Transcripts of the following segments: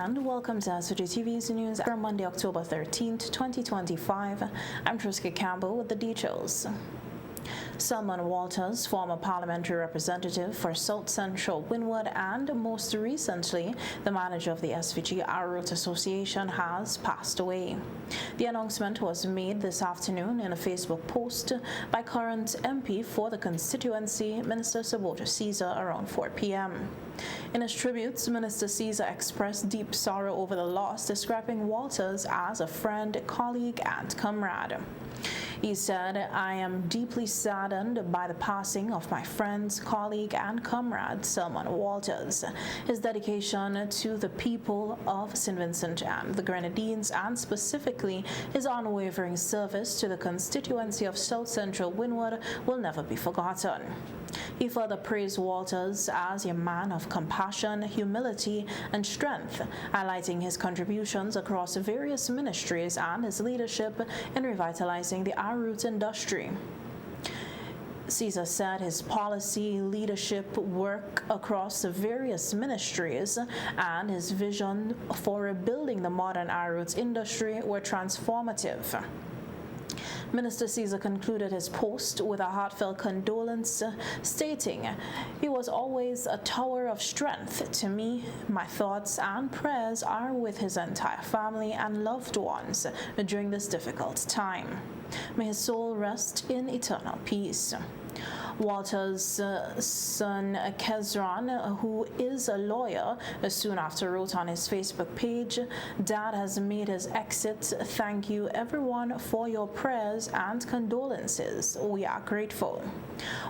and welcome to SVG-TV's news for Monday, October 13th, 2025. I'm Triska Campbell with the details. Salman Walters, former parliamentary representative for South Central Windward and most recently the manager of the SVG Route Association, has passed away. The announcement was made this afternoon in a Facebook post by current MP for the constituency, Minister Sabota Caesar, around 4 p.m. In his tributes, Minister Caesar expressed deep sorrow over the loss, describing Walters as a friend, colleague, and comrade. He said, "I am deeply saddened by the passing of my friend, colleague, and comrade, Salman Walters. His dedication to the people of St. Vincent and the Grenadines, and specifically his unwavering service to the constituency of South Central Windward, will never be forgotten." He further praised Walters as a man of compassion, humility, and strength, highlighting his contributions across various ministries and his leadership in revitalizing the route industry. Caesar said his policy, leadership, work across the various ministries, and his vision for rebuilding the modern route industry were transformative. Minister Caesar concluded his post with a heartfelt condolence, stating, "He was always a tower of strength to me. My thoughts and prayers are with his entire family and loved ones during this difficult time. May his soul rest in eternal peace." Walter's son Kezran, who is a lawyer, soon after wrote on his Facebook page, "Dad has made his exit. Thank you everyone for your prayers and condolences. We are grateful."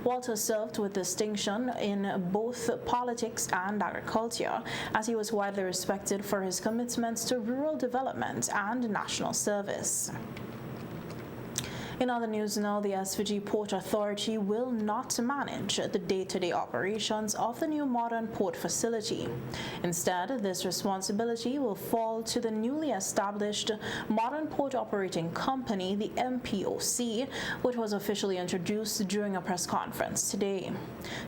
Walter served with distinction in both politics and agriculture, as he was widely respected for his commitments to rural development and national service. In other news now, the SVG Port Authority will not manage the day-to-day operations of the new modern port facility. Instead, this responsibility will fall to the newly established Modern Port Operating Company, the MPOC, which was officially introduced during a press conference today.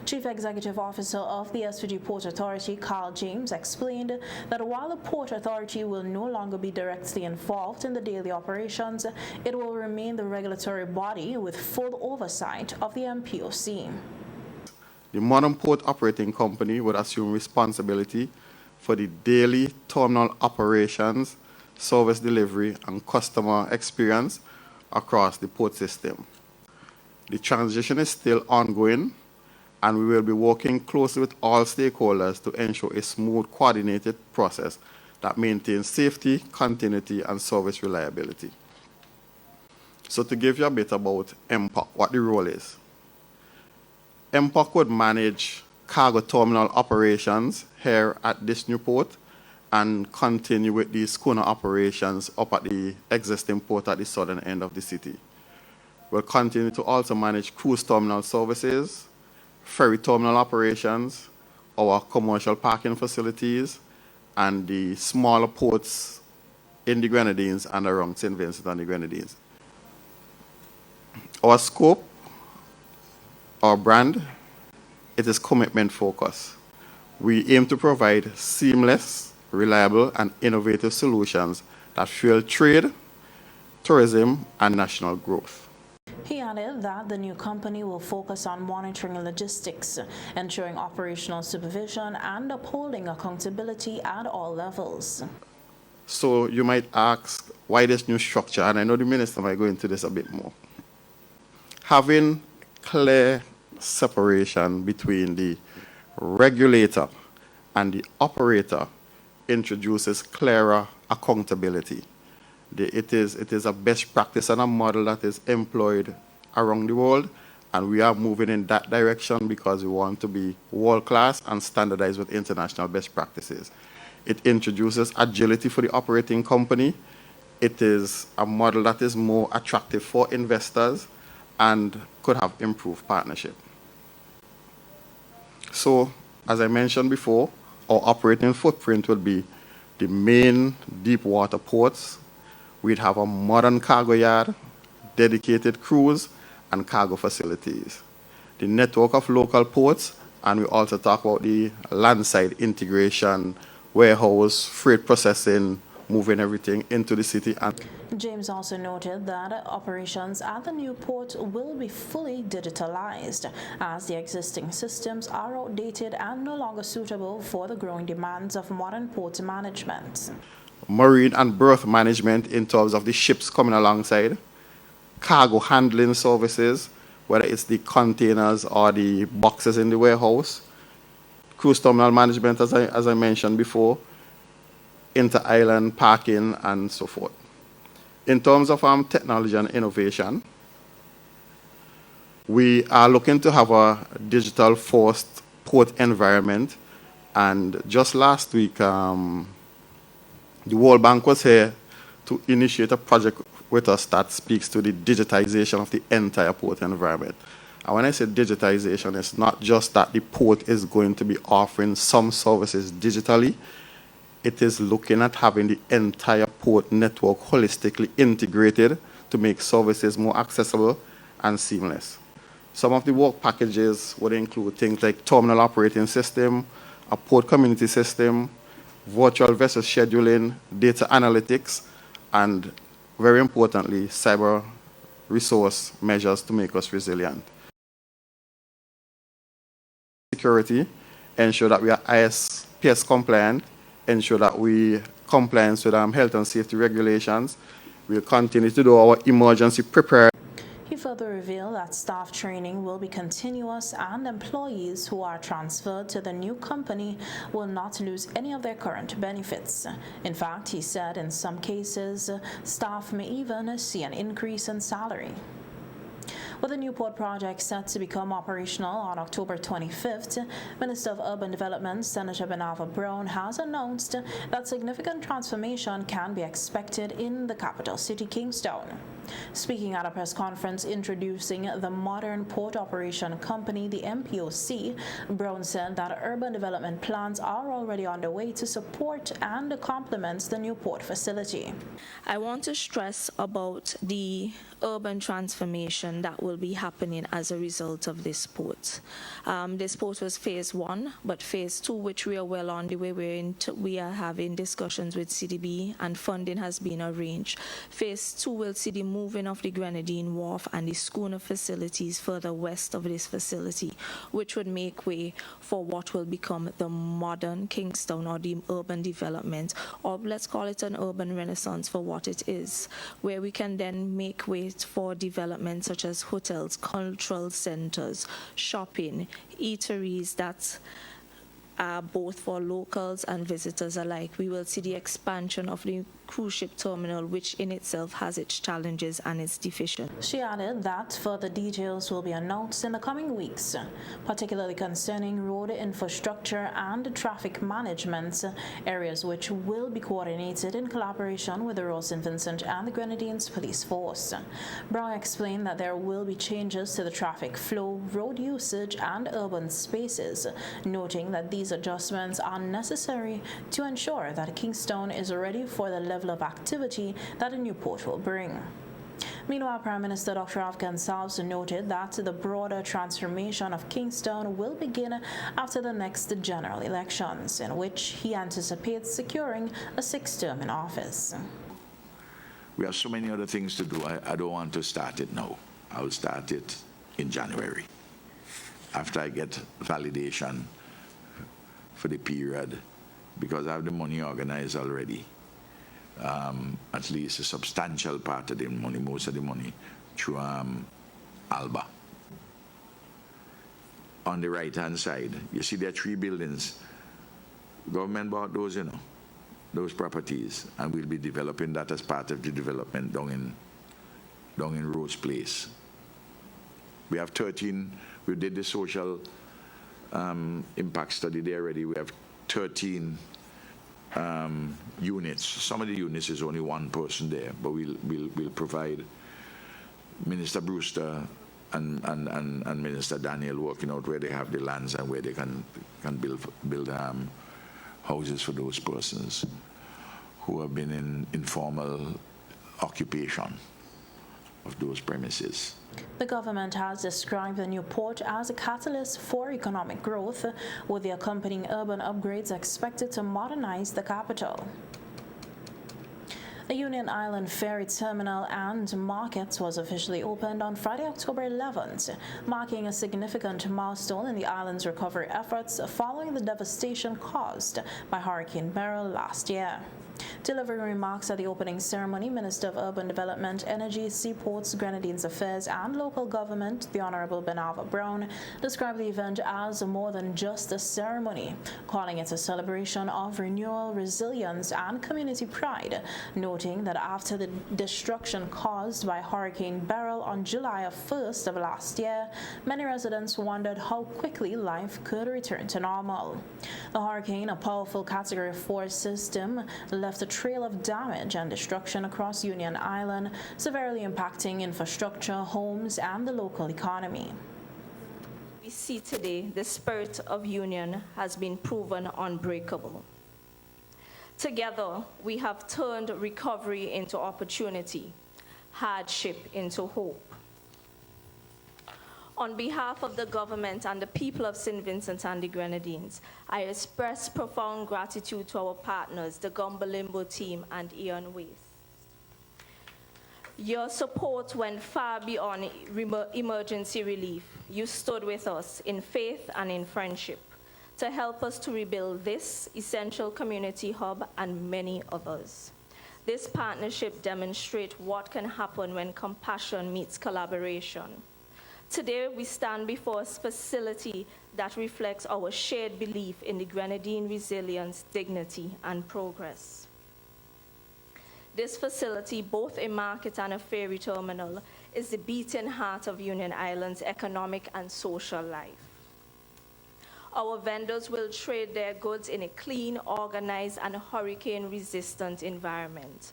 Chief Executive Officer of the SVG Port Authority, Carl James, explained that while the Port Authority will no longer be directly involved in the daily operations, it will remain the regulatory body with full oversight of the MPOC. The Modern Port Operating Company would assume responsibility for the daily terminal operations, service delivery, and customer experience across the port system. The transition is still ongoing, and we will be working closely with all stakeholders to ensure a smooth, coordinated process that maintains safety, continuity, and service reliability. So to give you a bit about MPOC, what the role is. MPOC would manage cargo terminal operations here at this new port and continue with the schooner operations up at the existing port at the southern end of the city. We'll continue to also manage cruise terminal services, ferry terminal operations, our commercial parking facilities, and the smaller ports in the Grenadines and around St. Vincent and the Grenadines. Our scope, our brand, it is commitment focused. We aim to provide seamless, reliable, and innovative solutions that fuel trade, tourism, and national growth. He added that the new company will focus on monitoring logistics, ensuring operational supervision, and upholding accountability at all levels. So you might ask, why this new structure? And I know the minister might go into this a bit more. Having clear separation between the regulator and the operator introduces clearer accountability. It is a best practice and a model that is employed around the world, and we are moving in that direction because we want to be world-class and standardized with international best practices. It introduces agility for the operating company. It is a model that is more attractive for investors and could have improved partnership. So, as I mentioned before, our operating footprint will be the main deep water ports. We'd have a modern cargo yard, dedicated cruise, and cargo facilities. The network of local ports, and we also talk about the landside integration warehouse, freight processing, moving everything into the city. And James also noted that operations at the new port will be fully digitalized, as the existing systems are outdated and no longer suitable for the growing demands of modern port management. Marine and berth management in terms of the ships coming alongside, cargo handling services, whether it's the containers or the boxes in the warehouse, cruise terminal management, as I mentioned before, inter-island parking, and so forth. In terms of technology and innovation, we are looking to have a digital-first port environment. And just last week, the World Bank was here to initiate a project with us that speaks to the digitization of the entire port environment. And when I say digitization, it's not just that the port is going to be offering some services digitally. It is looking at having the entire port network holistically integrated to make services more accessible and seamless. Some of the work packages would include things like terminal operating system, a port community system, virtual vessel scheduling, data analytics, and very importantly, cyber resource measures to make us resilient. Security, ensure that we are ISPS compliant, ensure that we compliance with health and safety regulations. We'll continue to do our emergency preparedness. He further revealed that staff training will be continuous and employees who are transferred to the new company will not lose any of their current benefits. In fact, he said in some cases, staff may even see an increase in salary. With the new port project set to become operational on October 25th, Minister of Urban Development, Senator Benava Brown, has announced that significant transformation can be expected in the capital city, Kingstown. Speaking at a press conference introducing the modern port operation company, the MPOC, Brown said that urban development plans are already underway to support and complement the new port facility. I want to stress about the urban transformation that will be happening as a result of this port. This port was phase 1, but phase 2, which we are well on the way, we are having discussions with CDB and funding has been arranged. Phase 2 will see the moving of the Grenadine Wharf and the schooner facilities further west of this facility, which would make way for what will become the modern Kingstown, or the urban development, or let's call it an urban renaissance for what it is, where we can then make way for development such as hotels, cultural centers, shopping, eateries that are both for locals and visitors alike. We will see the expansion of the cruise ship terminal, which in itself has its challenges and its deficiencies. She added that further details will be announced in the coming weeks, particularly concerning road infrastructure and traffic management, areas which will be coordinated in collaboration with the Royal St. Vincent and the Grenadines Police Force. Brown explained that there will be changes to the traffic flow, road usage, and urban spaces, noting that these adjustments are necessary to ensure that Kingstown is ready for the level of activity that a new port will bring. Meanwhile, Prime Minister Dr. Afghan Salz noted that the broader transformation of Kingstown will begin after the next general elections, in which he anticipates securing a 6th term in office. We have so many other things to do. I don't want to start it now. I'll start it in January, after I get validation for the period, because I have the money organized already. At least a substantial part of the money, most of the money, through ALBA. On the right-hand side, you see there are 3 buildings. Government bought those, those properties, and we'll be developing that as part of the development down in Rose Place. We have 13. We did the social impact study there already. We have 13 units. Some of the units is only 1 person there, but we'll provide Minister Brewster and Minister Daniel working out where they have the lands and where they can build houses for those persons who have been in informal occupation. of those premises. The government has described the new port as a catalyst for economic growth, with the accompanying urban upgrades expected to modernize the capital. The Union Island Ferry Terminal and Market was officially opened on Friday, October 11th, marking a significant milestone in the island's recovery efforts following the devastation caused by Hurricane Beryl last year. Delivering remarks at the opening ceremony, Minister of Urban Development, Energy, Seaports, Grenadines Affairs and Local Government, the Honorable Benava Brown, described the event as more than just a ceremony, calling it a celebration of renewal, resilience and community pride, noting that after the destruction caused by Hurricane Beryl on July 1st of last year, many residents wondered how quickly life could return to normal. The hurricane, a powerful Category 4 system, left a trail of damage and destruction across Union Island, severely impacting infrastructure, homes, and the local economy. We see today the spirit of union has been proven unbreakable. Together, we have turned recovery into opportunity, hardship into hope. On behalf of the government and the people of St. Vincent and the Grenadines, I express profound gratitude to our partners, the Gumbalimbo team and Ian Waste. Your support went far beyond emergency relief. You stood with us in faith and in friendship to help us to rebuild this essential community hub and many others. This partnership demonstrates what can happen when compassion meets collaboration. Today, we stand before a facility that reflects our shared belief in the Grenadine resilience, dignity, and progress. This facility, both a market and a ferry terminal, is the beating heart of Union Island's economic and social life. Our vendors will trade their goods in a clean, organized, and hurricane-resistant environment.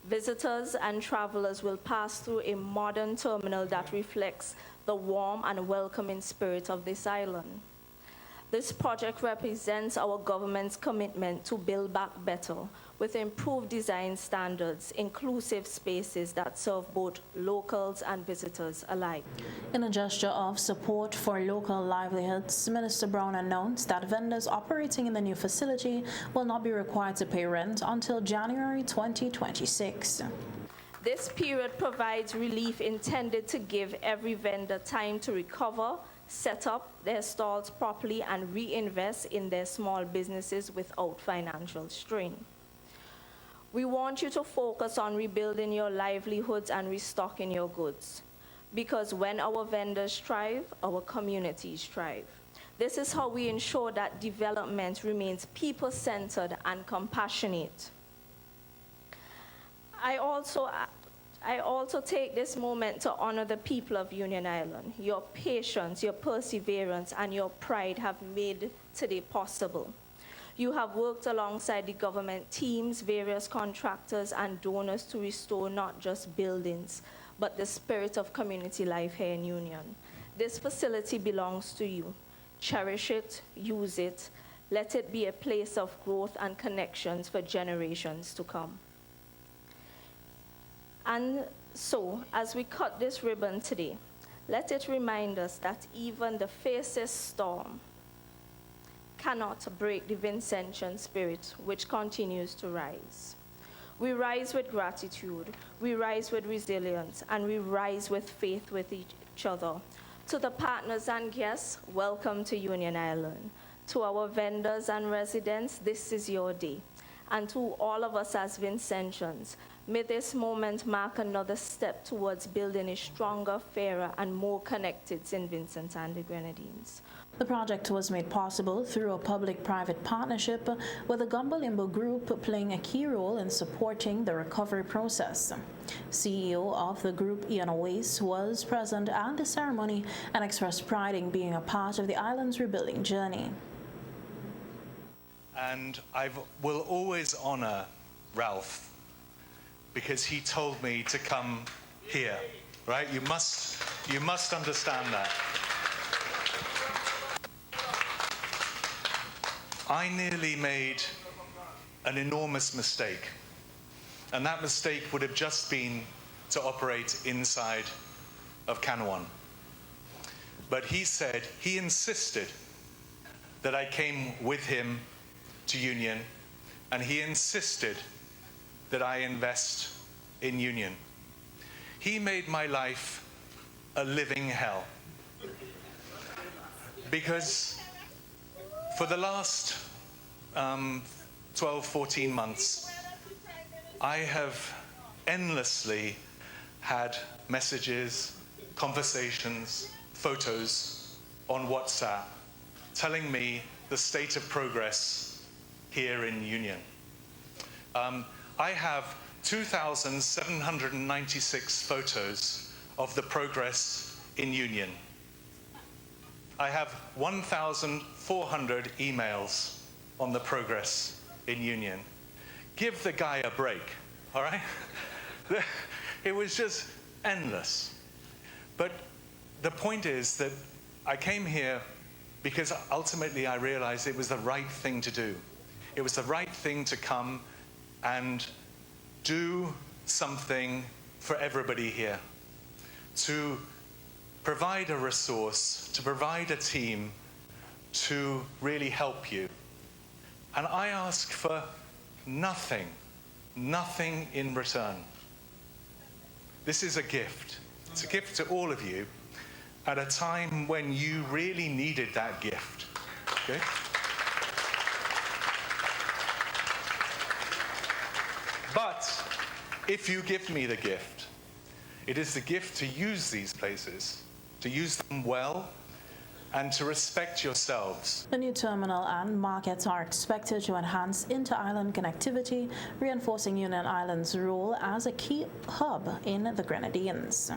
Visitors and travelers will pass through a modern terminal that reflects the warm and welcoming spirit of this island. This project represents our government's commitment to build back better with improved design standards, inclusive spaces that serve both locals and visitors alike. In a gesture of support for local livelihoods, Minister Brown announced that vendors operating in the new facility will not be required to pay rent until January 2026. This period provides relief intended to give every vendor time to recover, set up their stalls properly, and reinvest in their small businesses without financial strain. We want you to focus on rebuilding your livelihoods and restocking your goods, because when our vendors thrive, our communities thrive. This is how we ensure that development remains people-centered and compassionate. I also take this moment to honor the people of Union Island. Your patience, your perseverance, and your pride have made today possible. You have worked alongside the government teams, various contractors, and donors to restore not just buildings, but the spirit of community life here in Union. This facility belongs to you. Cherish it, use it. Let it be a place of growth and connections for generations to come. And so, as we cut this ribbon today, let it remind us that even the fiercest storm cannot break the Vincentian spirit, which continues to rise. We rise with gratitude, we rise with resilience, and we rise with faith with each other. To the partners and guests, welcome to Union Island. To our vendors and residents, this is your day. And to all of us as Vincentians, may this moment mark another step towards building a stronger, fairer, and more connected St. Vincent and the Grenadines. The project was made possible through a public-private partnership, with the Gumbalimbo Group playing a key role in supporting the recovery process. CEO of the group, Ian Wace, was present at the ceremony and expressed pride in being a part of the island's rebuilding journey. And I will always honor Ralph, because he told me to come here, right? You must understand that. I nearly made an enormous mistake, and that mistake would have just been to operate inside of Kanawon. But he said, he insisted that I came with him to Union, and he insisted that I invest in Union. He made my life a living hell. Because for the last 12, 14 months, I have endlessly had messages, conversations, photos on WhatsApp telling me the state of progress here in Union. I have 2,796 photos of the progress in Union. I have 1,400 emails on the progress in Union. Give the guy a break, all right? It was just endless. But the point is that I came here because ultimately I realized it was the right thing to do. It was the right thing to come and do something for everybody here, to provide a resource, to provide a team to really help you. And I ask for nothing in return. This is a gift. It's a gift to all of you at a time when you really needed that gift. Okay? But if you give me the gift, it is the gift to use these places, to use them well, and to respect yourselves. The new terminal and markets are expected to enhance inter-island connectivity, reinforcing Union Island's role as a key hub in the Grenadines.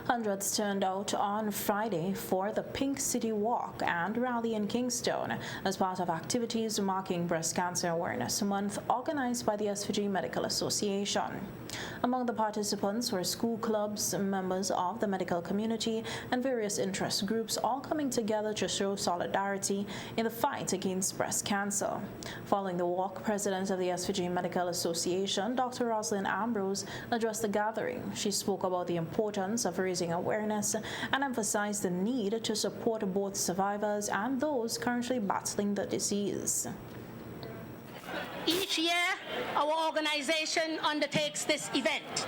Hundreds turned out on Friday for the Pink City Walk and Rally in Kingstown as part of activities marking Breast Cancer Awareness Month organized by the SVG Medical Association. Among the participants were school clubs, members of the medical community, and various interest groups, all coming together to show solidarity in the fight against breast cancer. Following the walk, President of the SVG Medical Association, Dr. Rosalind Ambrose, addressed the gathering. She spoke about the importance of raising awareness and emphasized the need to support both survivors and those currently battling the disease. Each year, our organization undertakes this event,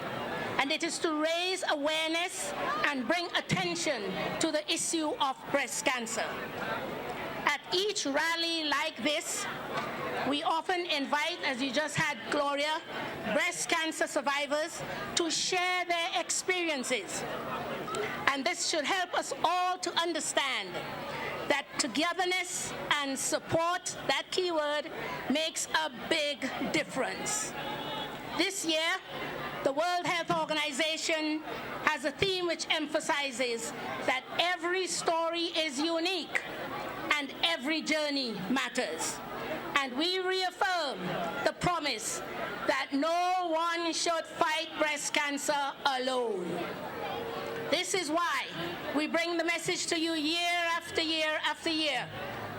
and it is to raise awareness and bring attention to the issue of breast cancer. At each rally like this, we often invite, as you just had Gloria, breast cancer survivors to share their experiences. And this should help us all to understand that togetherness and support, that keyword, makes a big difference. This year, the World Health Organization has a theme which emphasizes that every story is unique and every journey matters. And we reaffirm the promise that no one should fight breast cancer alone. This is why we bring the message to you year after year after year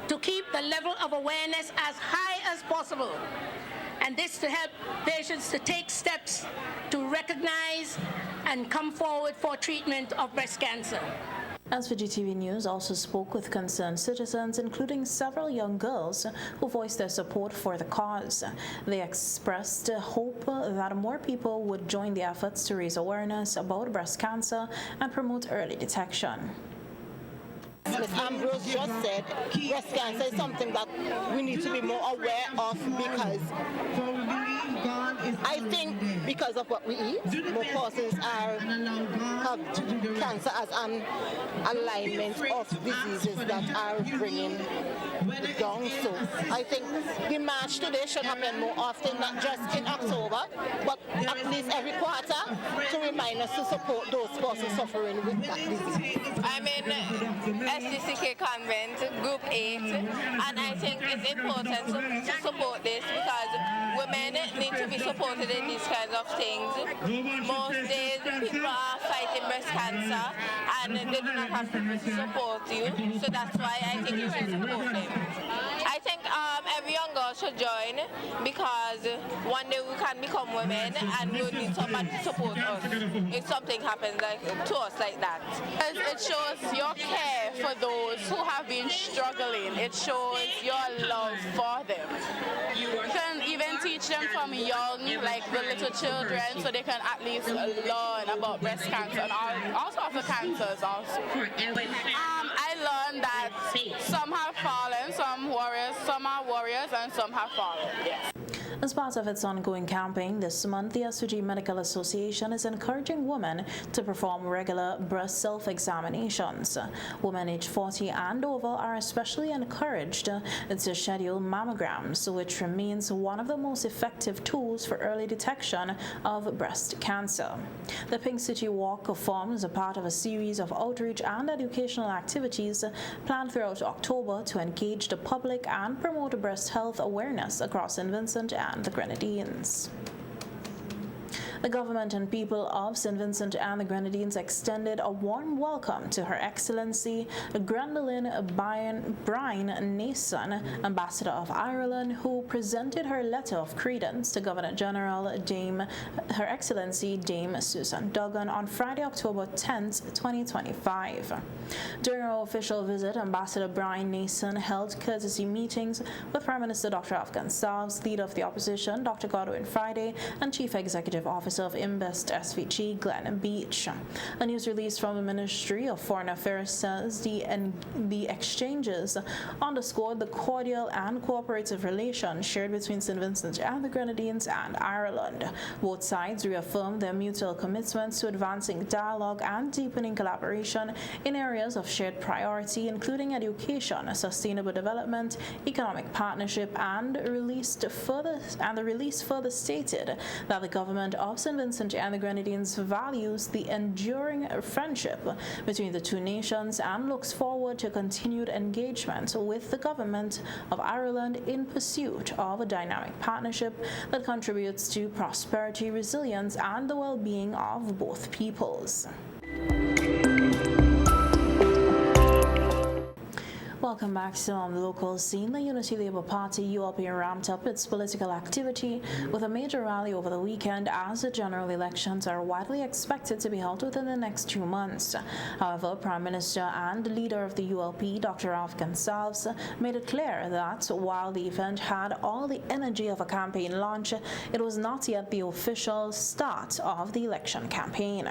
to keep the level of awareness as high as possible, and this to help patients to take steps to recognize and come forward for treatment of breast cancer. SVG-TV News also spoke with concerned citizens, including several young girls who voiced their support for the cause. They expressed hope that more people would join the efforts to raise awareness about breast cancer and promote early detection. Ms. Ambrose just said, breast cancer is something that we need to be more aware of, because I think because of what we eat, more persons have cancer as an alignment of diseases that are bringing it down. So I think the march today should happen more often, not just in October, but at least every quarter, to remind us to support those persons suffering with that disease. I'm in SDCK Convent, Group 8, and I think it's important to support this because women need to be supported in these kinds of things. Most days people are fighting breast cancer and they do not have people to support you, so that's why I think you should support them. I think every young girl should join because one day we can become women and we need somebody to support us if something happens to us like that. It shows your care for those who have been struggling. It shows your love for them. You can even teach them from young, like the little children, so they can at least learn about breast cancer and all sorts of cancers also. I learned that some have fallen, some are warriors, and some have fallen. Yes. As part of its ongoing campaign this month, the SVG Medical Association is encouraging women to perform regular breast self-examinations. Women aged 40 and over are especially encouraged to schedule mammograms, which remains one of the most effective tools for early detection of breast cancer. The Pink City Walk forms a part of a series of outreach and educational activities planned throughout October to engage the public and promote breast health awareness across St. Vincent and the Grenadines. The government and people of St. Vincent and the Grenadines extended a warm welcome to Her Excellency Gwendolyn Bryan Nason, Ambassador of Ireland, who presented her letter of credence to Governor-General Her Excellency Dame Susan Duggan on Friday, October 10, 2025. During her official visit, Ambassador Bryan Nason held courtesy meetings with Prime Minister Dr. Afghan Salves, Leader of the Opposition Dr. Godwin Friday, and Chief Executive Officer of Invest SVG Glenn Beach. A news release from the Ministry of Foreign Affairs says the exchanges underscored the cordial and cooperative relations shared between St. Vincent and the Grenadines and Ireland. Both sides reaffirmed their mutual commitments to advancing dialogue and deepening collaboration in areas of shared priority, including education, sustainable development, economic partnership, and the release further stated that the government of St. Vincent and the Grenadines values the enduring friendship between the two nations and looks forward to continued engagement with the government of Ireland in pursuit of a dynamic partnership that contributes to prosperity, resilience, and the well-being of both peoples. Welcome back to on the local scene. The Unity Labour Party ULP ramped up its political activity with a major rally over the weekend as the general elections are widely expected to be held within the next 2 months. However, Prime Minister and leader of the ULP, Dr. Afghan Salves, made it clear that while the event had all the energy of a campaign launch, it was not yet the official start of the election campaign.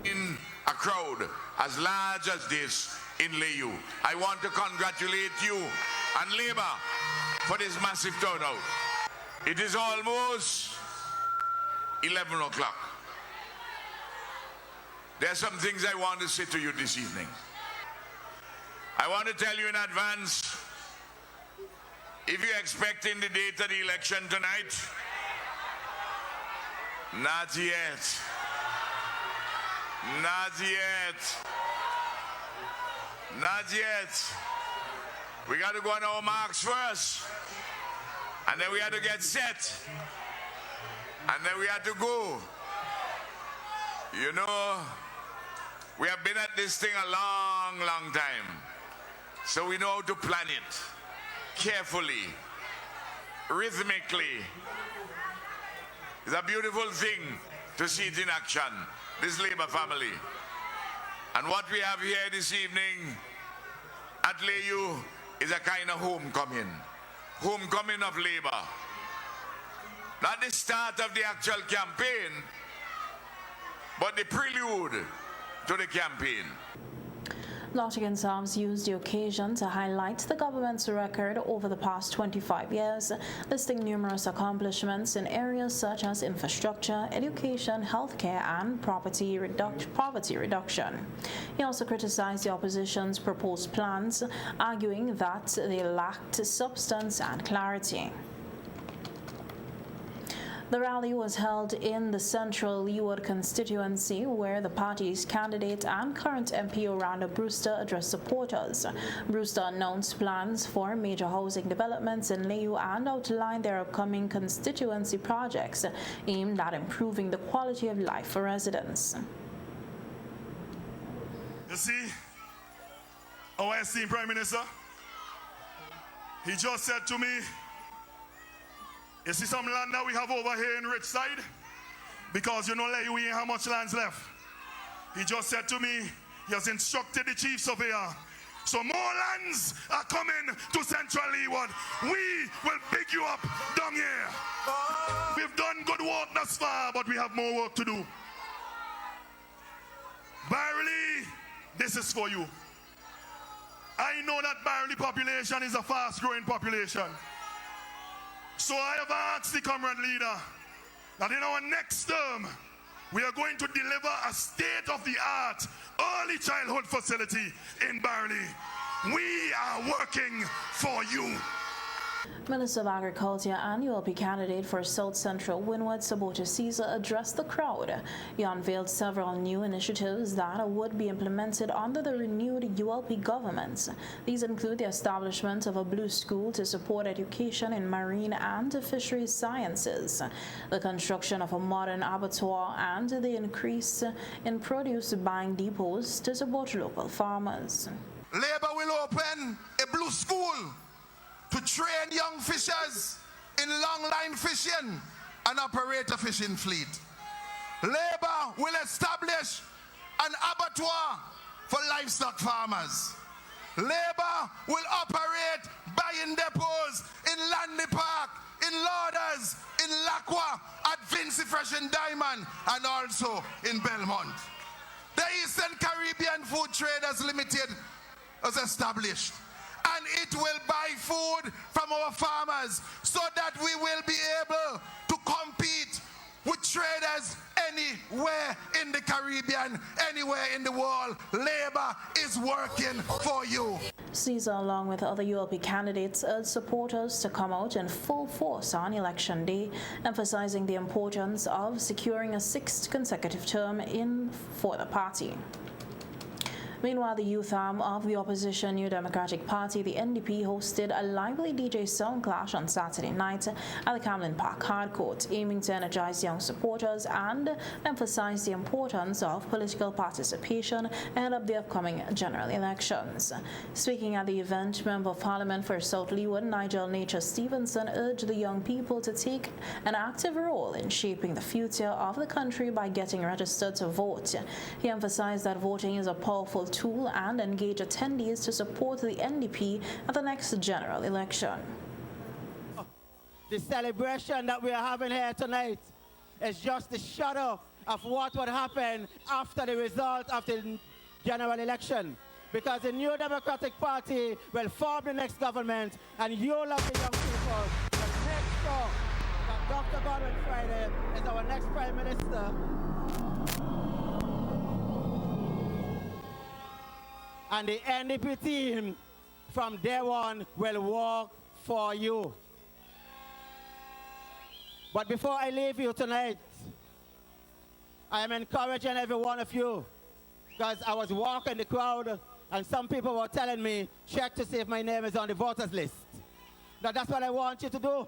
In a crowd as large as this in Layou, I want to congratulate you and Labour for this massive turnout. It is almost 11 o'clock. There are some things I want to say to you this evening. I want to tell you in advance, if you're expecting the date of the election tonight, not yet. Not yet. Not yet. We got to go on our marks first. And then we had to get set. And then we had to go. You know, we have been at this thing a long, long time. So we know how to plan it carefully, rhythmically. It's a beautiful thing to see it in action, this Labour family. And what we have here this evening at Layou is a kind of homecoming. Homecoming of Labour. Not the start of the actual campaign, but the prelude to the campaign. Dr. Salves used the occasion to highlight the government's record over the past 25 years, listing numerous accomplishments in areas such as infrastructure, education, healthcare, and poverty reduction. He also criticized the opposition's proposed plans, arguing that they lacked substance and clarity. The rally was held in the central Leeward constituency, where the party's candidate and current MP Orlando Brewster addressed supporters. Brewster announced plans for major housing developments in Layou and outlined their upcoming constituency projects aimed at improving the quality of life for residents. You see, our esteemed Prime Minister, He just said to me, you see some land that we have over here in Richside? Because you know, Layou, we ain't have much lands left. He just said to me, he has instructed the chief surveyor, so more lands are coming to Central Leeward. We will pick you up down here. We've done good work thus far, but we have more work to do. Barely, this is for you. I know that Barely population is a fast-growing population. So I have asked the comrade leader that in our next term, we are going to deliver a state-of-the-art early childhood facility in Barely. We are working for you. Minister of Agriculture and ULP candidate for South Central Windward, Sabota Caesar, addressed the crowd. He unveiled several new initiatives that would be implemented under the renewed ULP government. These include the establishment of a blue school to support education in marine and fisheries sciences, the construction of a modern abattoir, and the increase in produce buying depots to support local farmers. Labour will open a blue school to train young fishers in long-line fishing and operate a fishing fleet. Labour will establish an abattoir for livestock farmers. Labour will operate buying depots in Lanley Park, in Lauders, in Lacqua, at Vincy Fresh and Diamond, and also in Belmont. The Eastern Caribbean Food Traders Limited was established, and it will buy food from our farmers so that we will be able to compete with traders anywhere in the Caribbean, anywhere in the world. Labour is working for you. Caesar, along with other ULP candidates, urged supporters to come out in full force on Election Day, emphasizing the importance of securing a sixth consecutive term for the party. Meanwhile, the youth arm of the opposition New Democratic Party, the NDP, hosted a lively DJ sound clash on Saturday night at the Camlin Park Hard Court, aiming to energize young supporters and emphasize the importance of political participation ahead of the upcoming general elections. Speaking at the event, Member of Parliament for South Leeward, Nigel Nature Stevenson, urged the young people to take an active role in shaping the future of the country by getting registered to vote. He emphasized that voting is a powerful tool and engage attendees to support the NDP at the next general election. The celebration that we are having here tonight is just the shadow of what would happen after the result of the general election, because the New Democratic Party will form the next government, and you love the young people will make sure that Dr. Godwin Friday is our next Prime Minister. And the NDP team from day one will work for you. But before I leave you tonight, I am encouraging every one of you, because I was walking the crowd and some people were telling me, check to see if my name is on the voters list. Now that's what I want you to do.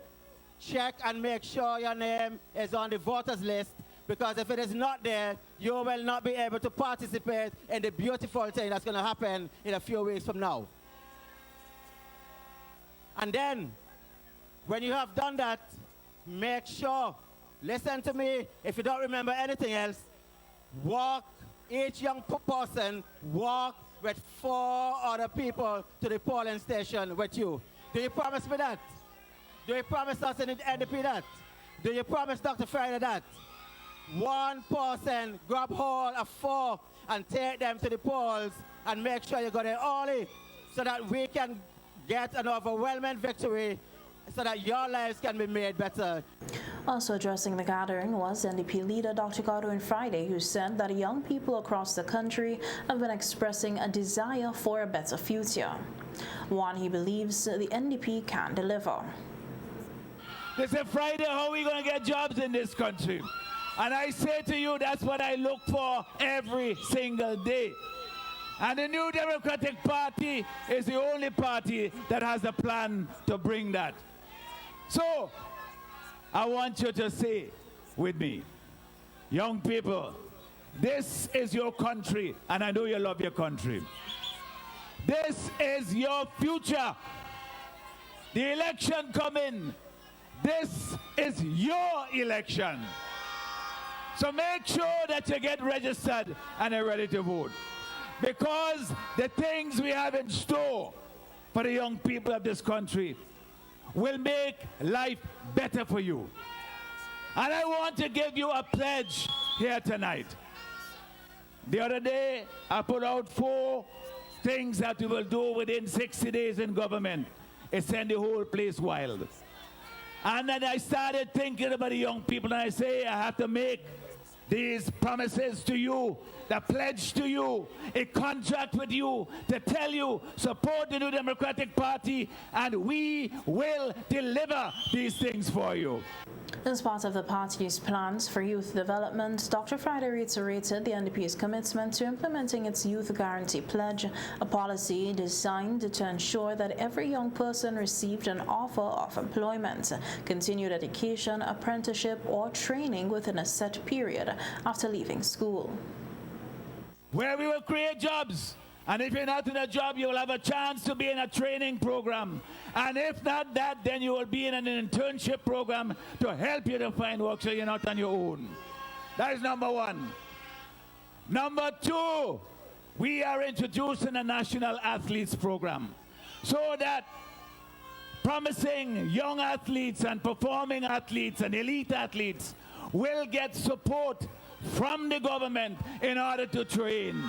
Check and make sure your name is on the voters list, because if it is not there, you will not be able to participate in the beautiful thing that's going to happen in a few weeks from now. And then, when you have done that, make sure, listen to me, if you don't remember anything else, each young person walk with 4 other people to the polling station with you. Do you promise me that? Do you promise us in the NDP that? Do you promise Dr. Friday that? One person grab hold of 4 and take them to the polls and make sure you got it early so that we can get an overwhelming victory so that your lives can be made better. Also addressing the gathering was NDP leader Dr. Godwin Friday, who said that young people across the country have been expressing a desire for a better future, one he believes the NDP can deliver. They say, Friday, how are we going to get jobs in this country? And I say to you, that's what I look for every single day. And the New Democratic Party is the only party that has a plan to bring that. So, I want you to say with me, young people, this is your country, and I know you love your country. This is your future. the election coming, this is your election. So make sure that you get registered and are ready to vote. Because the things we have in store for the young people of this country will make life better for you. And I want to give you a pledge here tonight. The other day, I put out 4 things that we will do within 60 days in government. It sent the whole place wild. And then I started thinking about the young people, and I say I have to make these promises to you, the pledge to you, a contract with you to tell you, support the New Democratic Party, and we will deliver these things for you. As part of the party's plans for youth development, Dr. Friday reiterated the NDP's commitment to implementing its Youth Guarantee Pledge, a policy designed to ensure that every young person received an offer of employment, continued education, apprenticeship, or training within a set period after leaving school. Where we will create jobs. And if you're not in a job, you will have a chance to be in a training program. And if not that, then you will be in an internship program to help you to find work so you're not on your own. That is number 1. Number 2, we are introducing a National Athletes Program so that promising young athletes and performing athletes and elite athletes will get support from the government in order to train.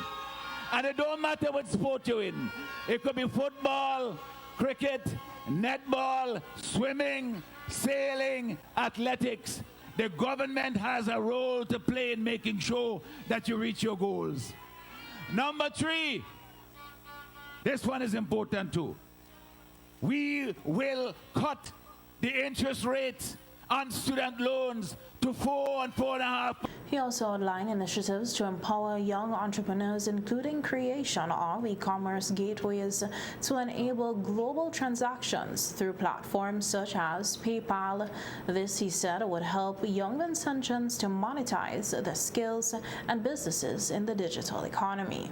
And it don't matter what sport you're in. It could be football, cricket, netball, swimming, sailing, athletics. The government has a role to play in making sure that you reach your goals. Number 3, this one is important too. We will cut the interest rates on student loans to 4 and 4.5%. He also outlined initiatives to empower young entrepreneurs, including creation of e-commerce gateways to enable global transactions through platforms such as PayPal. This, he said, would help young Vincentians to monetize their skills and businesses in the digital economy.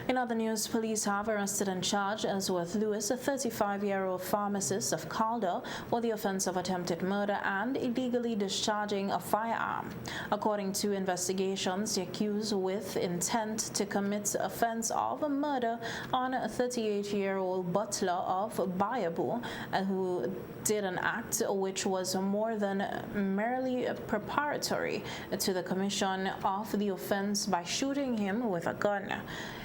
In other news, police have arrested and charged Ellsworth Lewis, a 35-year-old pharmacist of Calder, for the offense of attempted murder and illegally discharging a firearm. According to investigations, the accused with intent to commit offense of murder on a 38-year-old butler of Bayabu, who did an act which was more than merely preparatory to the commission of the offense by shooting him with a gun.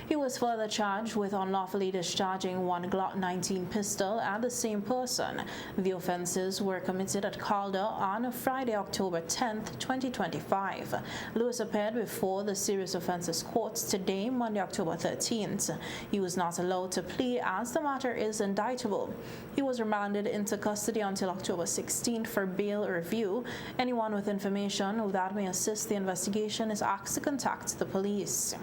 He was further charged with unlawfully discharging one Glock 19 pistol at the same person. The offenses were committed at Calder on Friday, October 10, 2025. Lewis appeared before the serious offenses courts today, Monday, October 13th. He was not allowed to plea as the matter is indictable. He was remanded into custody until October 16th for bail review. Anyone with information that may assist the investigation is asked to contact the police.